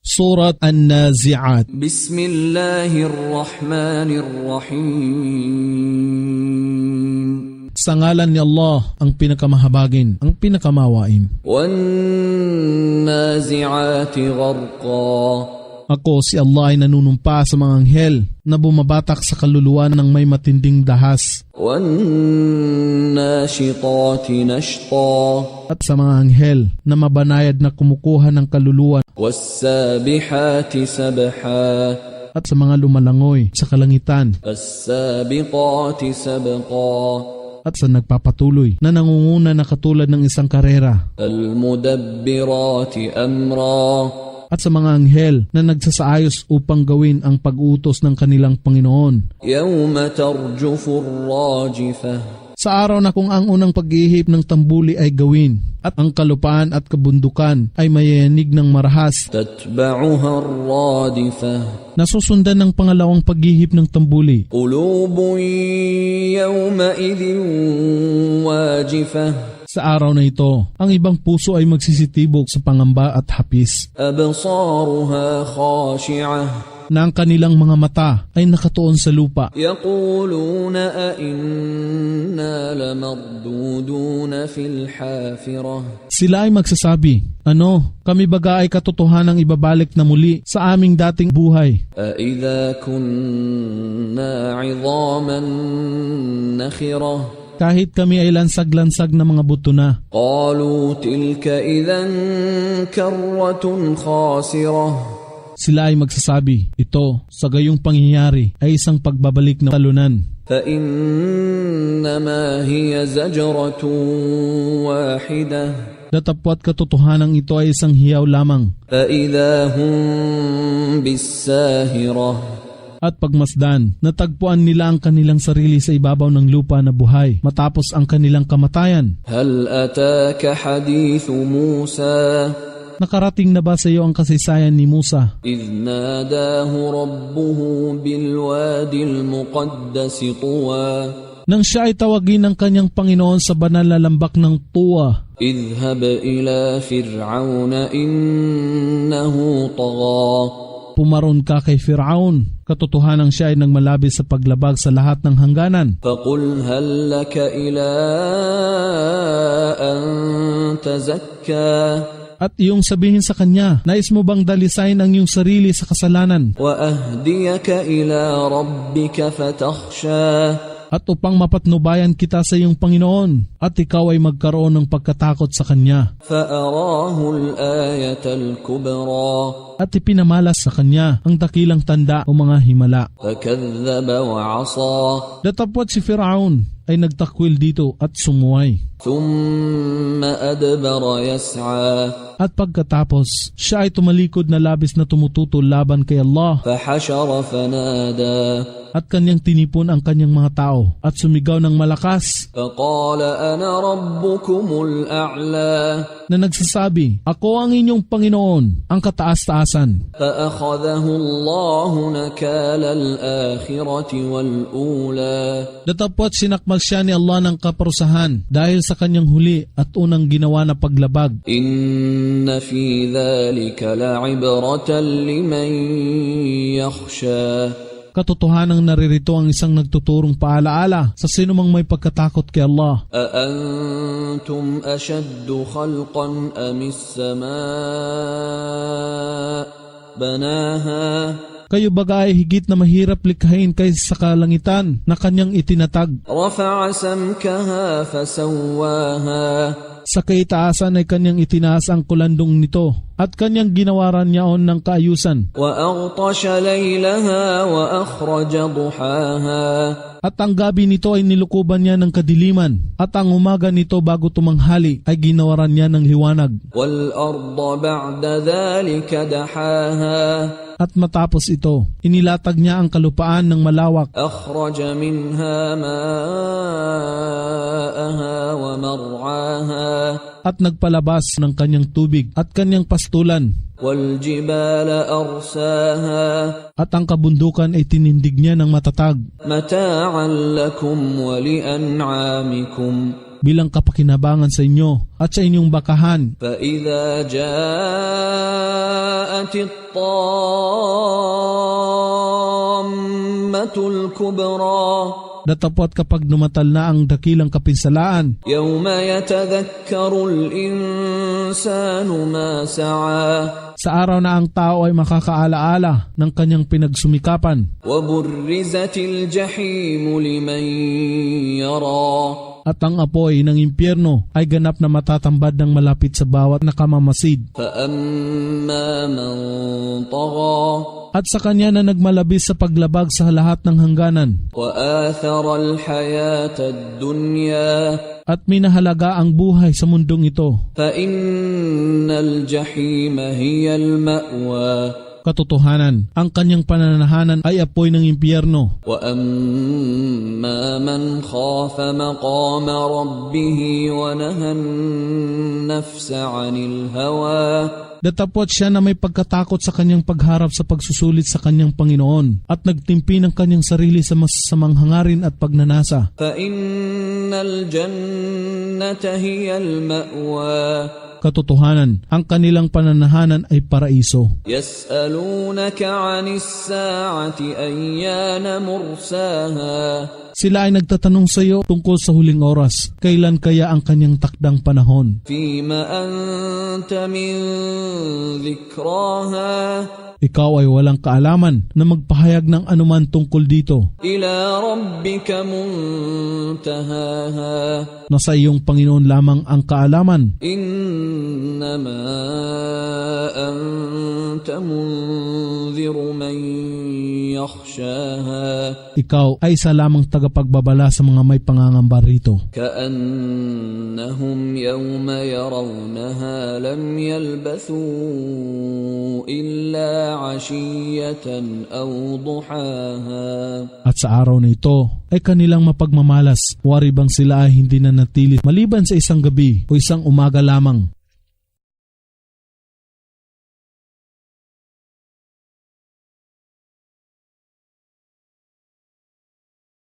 Surat An-Nazi'at. Bismillahirrahmanirrahim. Sa ngalan ni Allah, ang pinakamahabagin, ang pinakamawain. Wan-nazi'ati gharqa. Ako si Allah ay nanunumpa sa mga anghel na bumabatak sa kaluluwa ng may matinding dahas. Wan-nashitati nashta. At sa mga anghel na mabanayad na kumukuha ng kaluluwa. Was-sabihati sabha. At sa mga lumalangoy sa kalangitan. As-sabiqati sabqa. At sa nagpapatuloy na nangunguna na katulad ng isang karera. Al-mudabbirati amra. At sa mga anghel na nagsasaayos upang gawin ang pag-utos ng kanilang Panginoon. Yawma tarjufu ar-rajifah. Sa araw na kung ang unang pag-ihip ng tambuli ay gawin at ang kalupaan at kabundukan ay mayayanig ng marahas. Tatba'uha ar-radifah. Nasusundan ng pangalawang paghihip ng tambuli. Qulubun yawma idhin wajifah. Sa araw na ito, ang ibang puso ay magsisitibok sa pangamba at hapis. Absaruha khashi'ah. Na ang kanilang mga mata ay nakatuon sa lupa. Yaquluna a inna lamarduduna fil hafirah. Sila ay magsasabi, ano, kami baga ay katotohanang ibabalik na muli sa aming dating buhay. A idha kunna 'idhaman nakhirah. Kahit kami ay lansag-lansag na mga buto na. Qalu tilka idhan karratun khasirah. Sila ay magsasabi, ito, sa gayong pangyayari, ay isang pagbabalik na talunan. فَإِنَّمَا هِيَ زَجْرَةٌ وَاحِدَةٌ. Datapwat katotohanan ito ay isang hiyaw lamang. فَإِذَا هُمْ بِالسَّاهِرَةِ. At pagmasdan, natagpuan nila ang kanilang sarili sa ibabaw ng lupa na buhay, matapos ang kanilang kamatayan. هَلْ أَتَاكَ حَدِيثُ مُوسَى. Nakarating na ba sa iyo ang kasaysayan ni Musa? إِذْ نَادَاهُ رَبُّهُ بِالْوَادِ الْمُقَدَّسِ طُوًى. Nang siya ay tawagin ng kanyang Panginoon sa banal na lambak ng Tuwa. اذْهَبْ إِلَى فِرْعَوْنَ إِنَّهُ طَغَى. Pumaron ka kay Firaun, katotohanang siya ay nagmalabis sa paglabag sa lahat ng hangganan. فَقُلْ هَلْ لَكَ إِلَىٰ أَن تَزَكَّىٰ. At iyong sabihin sa kanya, nais mo bang dalisain ang iyong sarili sa kasalanan? وَأَهْدِيَكَ إِلَىٰ رَبِّكَ فَتَخْشَىٰ. At upang mapatnubayan kita sa iyong Panginoon, at ikaw ay magkaroon ng pagkatakot sa Kanya. فَأَرَاهُ الْآيَةَ الْكُبْرَىٰ. At ipinamalas sa Kanya ang dakilang tanda o mga himala. فَكَذَّبَ وَعَصَىٰ. Datapwat si Firaun ay nagtakwil dito at sumuway. ثُمَّ أَدْبَرَ يَسْعَىٰ. At pagkatapos, siya ay tumalikod na labis na tumututol laban kay Allah. فَحَشَرَ فَنَادَىٰ. At kanyang tinipon ang kanyang mga tao at sumigaw ng malakas. فَقَالَ أَنَا رَبُّكُمُ الْأَعْلَىٰ. Na nagsasabi, ako ang inyong Panginoon, ang kataas-taasan. فَأَخَذَهُ اللَّهُ نَكَالَ الْآخِرَةِ وَالْأُولَىٰ. Datapwat sinakmal siya ni Allah ng kaparusahan dahil sa kanyang huli at unang ginawa na paglabag. إِنَّ فِي ذَلِكَ لَعِبْرَةً لِمَن يَخْشَىٰ. Katotohanang naririto ang isang nagtuturong paalaala sa sinumang may pagkatakot kay Allah. أَأَنتُمْ أَشَدُّ خَلْقًا أَمِ السَّمَاءُ بَنَاهَا. Kayo baga ay higit na mahirap likhain kaysa sa kalangitan na kanyang itinatag. رَفَعَ سَمْكَهَا فَسَوَّاهَا. Sa kaitaasan ay kanyang itinaas ang kulandong nito at kanyang ginawaran niyaon ng kaayusan. وَأَغْطَشَ لَيْلَهَا وَأَخْرَجَ ضُحَاهَا. At ang gabi nito ay nilukuban niya ng kadiliman at ang umaga nito bago tumanghali ay ginawaran niya ng liwanag. وَالْأَرْضَ بَعْدَ ذَلِكَ دَحَاهَا. At matapos ito, inilatag niya ang kalupaan ng malawak. أَخْرَجَ مِنْهَا مَاءَهَا وَمَرْعَاهَا. At nagpalabas ng kanyang tubig at kanyang pastulan. وَالْجِبَالَ أَرْسَاهَا. At ang kabundukan ay tinindig niya ng matatag. مَتَاعًا لَكُمْ وَلِأَنْعَامِكُمْ. bilang kapakinabangan sa inyo at sa inyong bakahan. فإذا جاءت الطامة الكبرى Datapot kapag numatal na ang dakilang kapinsalaan, يوم يتذكر الإنسان ما سعى sa araw na ang tao ay makakaalaala ng kanyang pinagsumikapan, وبرزت الجحيم لمن يرى at ang apoy ng impyerno ay ganap na matatambad ng malapit sa bawat nakamamasid. فأما من طغى At sa kanya na nagmalabis sa paglabag sa lahat ng hangganan, وآثر الحياة الدنيا at minahalaga ang buhay sa mundong ito. فإن الجحيم هي المأوى Katotohanan, ang kanyang pananahanan ay apoy ng impyerno. وأما من خاف مقام ربه ونهى النفس عن الهوى Datapot siya na may pagkatakot sa kanyang pagharap sa pagsusulit sa kanyang Panginoon at nagtimpi ng kanyang sarili sa masasamang hangarin at pagnanasa. فإن الجنة هي المأوى Katotohanan, ang kanilang pananahanan ay paraiso. يسألونك عن الساعة أيان مرساها Sila ay nagtatanong sa iyo tungkol sa huling oras, kailan kaya ang kanyang takdang panahon? فيما أنت من ذكراها Ikaw ay walang kaalaman na magpahayag ng anuman tungkol dito. إلى ربك منتهاها Nasa iyong Panginoon lamang ang kaalaman. إنما أنت منذر من يخشاها Ikaw ay isa lamang tagapagbabala sa mga may pangangamba rito. كأنهم يوم يرونها لم يلبثوا إلا عشية أو ضحاها At sa araw na ito ay kanilang mapagmamalas, wari bang sila ay hindi na natili maliban sa isang gabi o isang umaga lamang.